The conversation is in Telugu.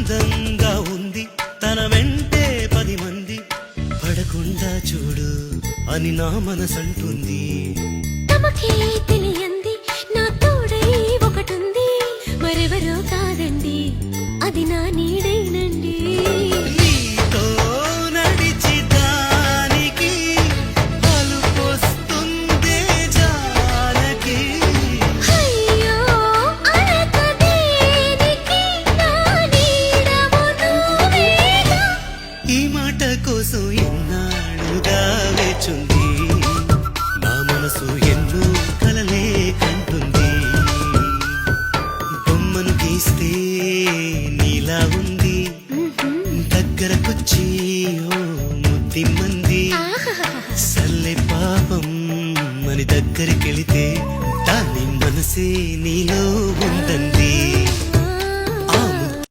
అందంగా ఉంది తన వెంటే 10 మంది పడకుండా చూడు అని నా మనసంటుంది. తమకే తెలియంది నా తోడై ఒకటుంది, మరెవరో కాదండి అది నా నీడేనండి. నీతో నడిచి దానికి అలుపొస్తుందే జానకి. అయ్యో అనక దేనికి నా నీడవు నువ్వేగా. ఈ మాట కోసం ఎన్నాళ్ళుగా వేచుంది నా మనసు ఎన్నో కలలే కంటుంది. బొమ్మను గీస్తే నీలా ఉంది దగ్గరకొచ్చి ఓ ముద్దిమ్మంది. సల్లె పాపం అని దగ్గరికెళితే దాని మనసే నీలో ఉందంది.